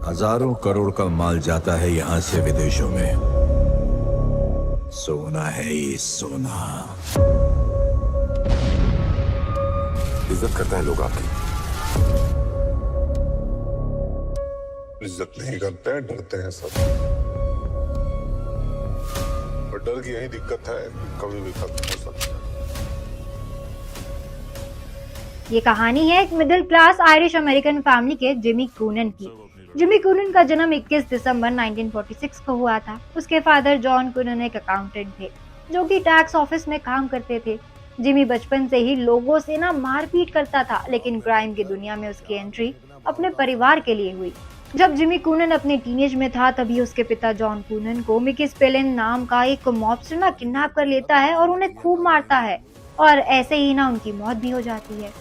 हजारों करोड़ का माल जाता है यहाँ से विदेशों में। सोना है ये सोना। इज्जत करते हैं लोग आपकी। इज्जत नहीं करते हैं, डरते हैं सब। और डर की यही दिक्कत है कि कभी भी खत्म हो सकता है। ये कहानी है एक middle class Irish American family के जिमी कूनन की। जिमी कूनन का जन्म 21 दिसंबर 1946 को हुआ था। उसके फादर जॉन कूनन एक अकाउंटेंट थे जो कि टैक्स ऑफिस में काम करते थे। जिमी बचपन से ही लोगों से मारपीट करता था, लेकिन क्राइम की दुनिया में उसकी एंट्री अपने परिवार के लिए हुई। जब जिमी कूनन अपने टीनेज में था तभी उसके पिता जॉन कूनन को मिकी स्पेलिन नाम का एक मॉबस्टर किडनैप कर लेता है और उन्हें खूब मारता है, और ऐसे ही उनकी मौत भी हो जाती है।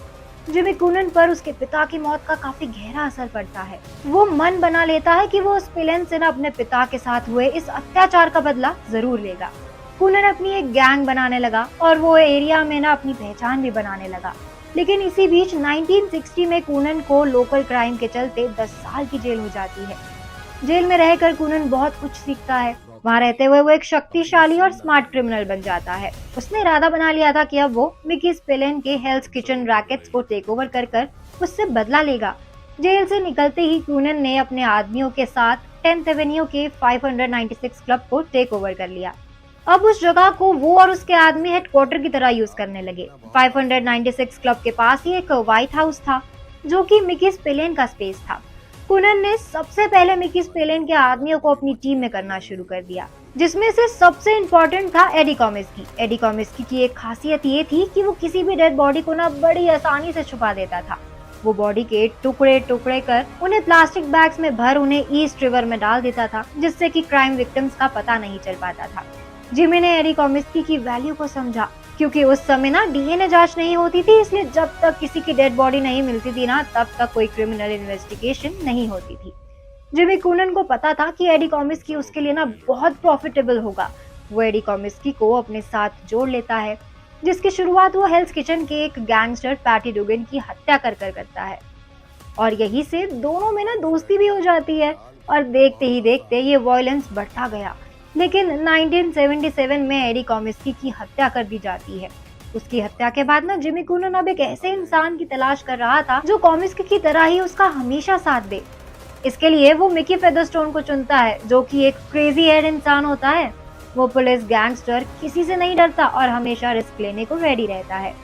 जिमी कूनन पर उसके पिता की मौत का काफी गहरा असर पड़ता है। वो मन बना लेता है कि वो स्पेलिन से अपने पिता के साथ हुए इस अत्याचार का बदला जरूर लेगा। कूनन अपनी एक गैंग बनाने लगा और वो एरिया में अपनी पहचान भी बनाने लगा। लेकिन इसी बीच 1960 में कूनन को लोकल क्राइम के चलते 10 साल की जेल हो जाती है। जेल में रहकर कूनन बहुत कुछ सीखता है। वहाँ रहते हुए वो एक शक्तिशाली और स्मार्ट क्रिमिनल बन जाता है। उसने इरादा बना लिया था कि अब वो मिकी स्पेलिन के हेल्थ किचन रैकेट्स को टेक ओवर कर उससे बदला लेगा। जेल से निकलते ही कूनन ने अपने आदमियों के साथ 10th एवेन्यू के 596 क्लब को टेक ओवर कर लिया। अब उस जगह को वो और उसके आदमी हेडक्वार्टर की तरह यूज करने लगे। 596 क्लब के पास ही एक व्हाइट हाउस था जो कि मिकी स्पेलिन का स्पेस था। कूनन ने सबसे पहले मिकी स्पेलिन के आदमियों को अपनी टीम में करना शुरू कर दिया, जिसमें से सबसे इम्पोर्टेंट था एडी कॉमिस्की। एडी कॉमिस्की की एक खासियत ये थी कि वो किसी भी डेड बॉडी को बड़ी आसानी से छुपा देता था। वो बॉडी के टुकड़े टुकड़े कर उन्हें प्लास्टिक बैग्स में भर उन्हें ईस्ट रिवर में डाल देता था, जिससे कि क्राइम विक्टिम्स का पता नहीं चल पाता था। जिमी ने एडी कॉमिस्की की वैल्यू को समझा, क्योंकि उस समय डीएनए जांच नहीं होती थी, इसलिए जब तक किसी की डेड बॉडी नहीं मिलती थी तब तक कोई क्रिमिनल इन्वेस्टिगेशन नहीं होती थी। जिमी कूनन को पता था कि एडी कॉमिस्की उसके लिए बहुत प्रॉफिटेबल होगा। वो एडी कॉमिस्की को अपने साथ जोड़ लेता है, जिसकी शुरुआत वो हेल्थ किचन के एक गैंगस्टर पैटी डुगन की हत्या कर करता है, और यही से दोनों में दोस्ती भी हो जाती है। और देखते ही देखते ये वायलेंस बढ़ता गया। लेकिन 1977 में एडी कॉमिस्की की हत्या कर दी जाती है। उसकी हत्या के बाद जिमी कूनन अब एक ऐसे इंसान की तलाश कर रहा था जो कॉमिस्की की तरह ही उसका हमेशा साथ दे। इसके लिए वो मिकी फेदरस्टोन को चुनता है, जो कि एक क्रेजी हेड इंसान होता है। वो पुलिस, गैंगस्टर, किसी से नहीं डरता और हमेशा रिस्क लेने को रेडी रहता है।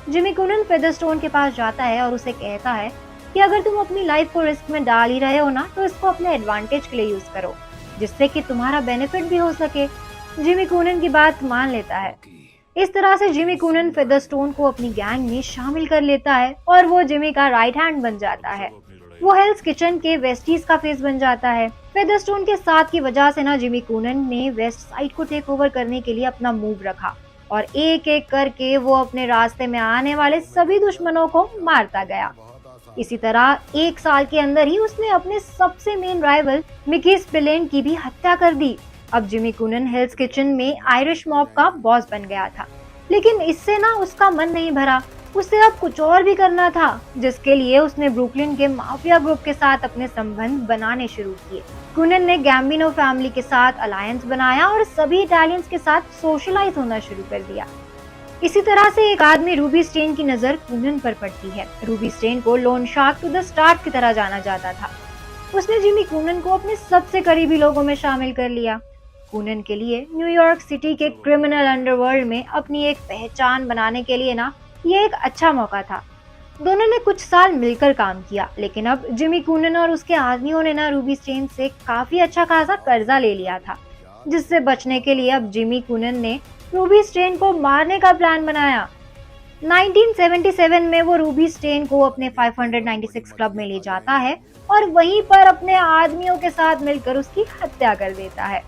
जिमी कूनन फेदरस्टोन के पास जाता है और उसे कहता है कि अगर तुम अपनी लाइफ को रिस्क में डाल ही रहे हो तो इसको अपने एडवांटेज के लिए यूज करो, जिससे कि तुम्हारा बेनिफिट भी हो सके। जिमी कूनन की बात मान लेता है। इस तरह से जिमी कूनन फेदरस्टोन को अपनी गैंग में शामिल कर लेता है और वो जिमी का राइट हैंड बन जाता है। वो हेल्थ किचन के वेस्टीज का फेस बन जाता है। फेदरस्टोन के साथ की वजह से जिमी कूनन ने वेस्ट साइड को टेक ओवर करने के लिए अपना मूव रखा, और एक एक करके वो अपने रास्ते में आने वाले सभी दुश्मनों को मारता गया। इसी तरह 1 साल के अंदर ही उसने अपने सबसे मेन राइवल मिकी स्पेलिन की भी हत्या कर दी। अब जिमी कूनन हेल्थ किचन में आयरिश मॉब का बॉस बन गया था, लेकिन इससे उसका मन नहीं भरा। उसे अब कुछ और भी करना था, जिसके लिए उसने ब्रुकलिन के माफिया ग्रुप के साथ अपने संबंध बनाने शुरू किए। कूनन ने गैम्बिनो फैमिली के साथ अलायंस बनाया और सभी इटालियंस के साथ सोशलाइज होना शुरू कर दिया। इसी तरह से एक आदमी रूबी स्टेन की नजर कूनन पर पड़ती है। रूबी स्टेन को loan shark to the start की तरह जाना जाता था। उसने जिमी कूनन को अपने सबसे करीबी लोगों में शामिल कर लिया। कूनन के लिए न्यूयॉर्क सिटी के क्रिमिनल अंडरवर्ल्ड में अपनी एक पहचान बनाने के लिए ये एक अच्छा मौका था। दोनों ने कुछ साल मिलकर काम किया, लेकिन अब जिमी कूनन और उसके आदमियों ने रूबी स्टेन से काफी अच्छा खासा कर्जा ले लिया था, जिससे बचने के लिए अब जिमी कूनन ने रूबी स्टेन को मारने का प्लान बनाया। 1977 में वो रूबी स्टेन को अपने 596 क्लब में ले जाता है और वहीं पर अपने आदमियों के साथ मिलकर उसकी हत्या कर देता है।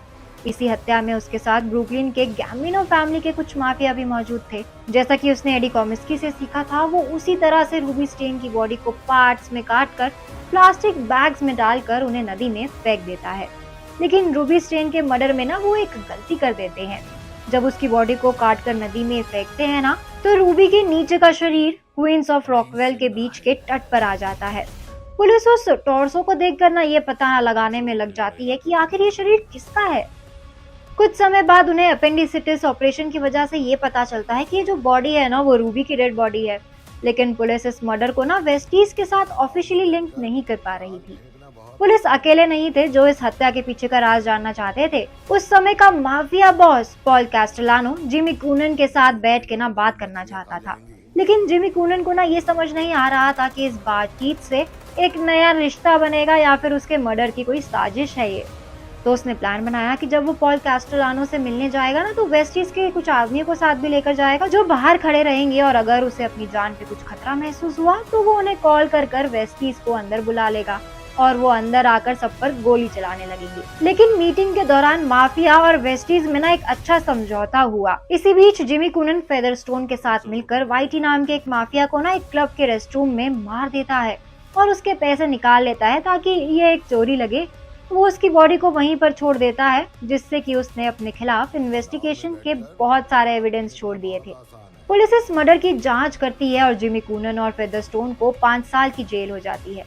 इसी हत्या में उसके साथ ब्रुकलिन के गैम्बिनो फैमिली के कुछ माफिया भी मौजूद थे। जैसा कि उसने एडी कॉमिस्की से सीखा था, वो उसी तरह से रूबी स्टेन की बॉडी को पार्ट्स में काटकर प्लास्टिक बैग्स में डालकर उन्हें नदी में फेंक देता है। लेकिन रूबी स्टेन के मर्डर में वो एक गलती कर देते हैं। जब उसकी बॉडी को काटकर नदी में फेंकते हैं तो रूबी के नीचे का शरीर क्वींस ऑफ रॉकवेल के बीच के तट पर आ जाता है। पुलिस उस टॉर्सो को देखकर ना ये पता लगाने में लग जाती है कि आखिर ये शरीर किसका है। कुछ समय बाद उन्हें अपेंडिसिटिस ऑपरेशन की वजह से ये पता चलता है कि ये जो बॉडी है ना वो रूबी की डेड बॉडी है। लेकिन पुलिस इस मर्डर को ना वेस्टीज के साथ ऑफिशियली लिंक नहीं कर पा रही थी। पुलिस अकेले नहीं थे जो इस हत्या के पीछे का राज जानना चाहते थे। उस समय का mafia boss Paul Castellano Jimmy Coonan के साथ बैठ के ना बात करना चाहता था। लेकिन जिमी कूनन को ना ये समझ नहीं आ रहा था कि इस बातचीत से एक नया रिश्ता बनेगा या फिर उसके मर्डर की कोई साजिश है ये। तो उसने प्लान बनाया कि जब वो पॉल कैस्टेलानो से मिलने जाएगा ना तो वेस्टीज के कुछ आदमियों को साथ भी लेकर जाएगा जो बाहर खड़े रहेंगे, और अगर उसे अपनी जान पे कुछ खतरा महसूस हुआ तो वो उन्हें कॉल कर वेस्टीज को अंदर बुला लेगा और वो अंदर आकर सब पर गोली चलाने लगेंगे। लेकिन मीटिंग के दौरान माफिया और वेस्टीज में ना एक अच्छा समझौता हुआ। इसी बीच जिमी कूनन फेदरस्टोन के साथ मिलकर वाइटी नाम के एक माफिया को ना एक क्लब के रेस्टरूम में मार देता है और उसके पैसे निकाल लेता है ताकि ये एक चोरी लगे। वो उसकी बॉडी को वहीं पर छोड़ देता है, जिससे कि उसने अपने खिलाफ इन्वेस्टिगेशन के बहुत सारे एविडेंस छोड़ दिए थे। पुलिस इस मर्डर की जांच करती है और जिमी कूनन और फेदरस्टोन को 5 साल की जेल हो जाती है।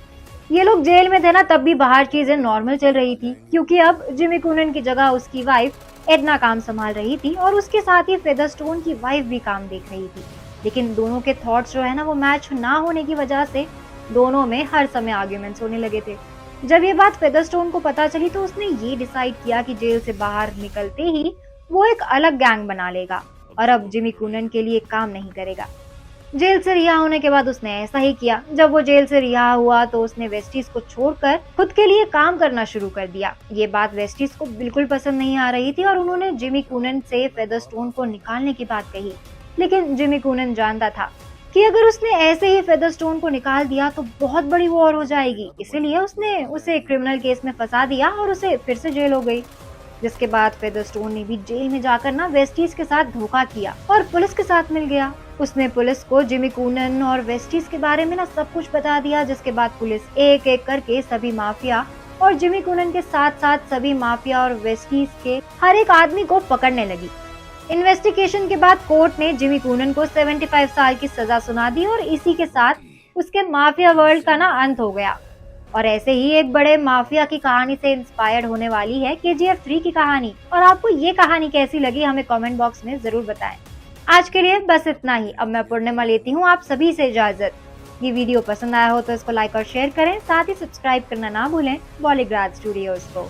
ये लोग जेल में थे ना तब भी बाहर चीजें नॉर्मल चल रही थी, क्योंकि अब जिमी कूनन की जगह उसकी वाइफ एडना काम संभाल रही थी और उसके साथ ही फेदरस्टोन की वाइफ भी काम देख रही थी। लेकिन दोनों के थॉट्स जो है ना वो मैच ना होने की वजह से दोनों में हर समय आर्ग्यूमेंट्स होने लगे थे। जब ये बात फेदरस्टोन को पता चली तो उसने ये डिसाइड किया कि जेल से बाहर निकलते ही वो एक अलग गैंग बना लेगा और अब जिमी कूनन के लिए काम नहीं करेगा। जेल से रिहा होने के बाद उसने ऐसा ही किया। जब वो जेल से रिहा हुआ तो उसने वेस्टीज को छोड़कर खुद के लिए काम करना शुरू कर दिया। ये बात वेस्टीज को बिल्कुल पसंद नहीं आ रही थी और उन्होंने जिमी कूनन से फेदरस्टोन को निकालने की बात कही। लेकिन जिमी कूनन जानता था कि अगर उसने ऐसे ही फेदरस्टोन को निकाल दिया तो बहुत बड़ी वॉर हो जाएगी, इसीलिए उसने उसे क्रिमिनल केस में फंसा दिया और उसे फिर से जेल हो गई। जिसके बाद फेदरस्टोन ने भी जेल में जाकर ना वेस्टीज के साथ धोखा किया और पुलिस के साथ मिल गया। उसने पुलिस को जिमी कूनन और वेस्टीज के बारे में ना सब कुछ बता दिया, जिसके बाद पुलिस एक एक करके सभी माफिया और जिमी कूनन के साथ साथ सभी माफिया और वेस्टीज के हर एक आदमी को पकड़ने लगी। इन्वेस्टिगेशन के बाद कोर्ट ने जिमी कूनन को 75 साल की सजा सुना दी और इसी के साथ उसके माफिया वर्ल्ड का ना अंत हो गया। और ऐसे ही एक बड़े माफिया की कहानी से इंस्पायर्ड होने वाली है KGF 3 की कहानी। और आपको ये कहानी कैसी लगी हमें कमेंट बॉक्स में जरूर बताएं। आज के लिए बस इतना ही। अब मैं पूर्णिमा लेती हूँ आप सभी से इजाजत। ये वीडियो पसंद आया हो तो इसको लाइक और शेयर करें, साथ ही सब्सक्राइब करना ना भूलें बॉलीग्राड स्टूडियोज को।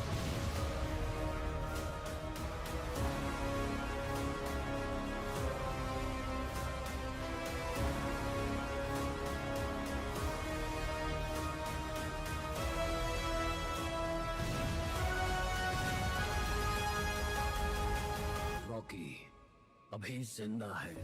रॉकी अभी जिंदा है।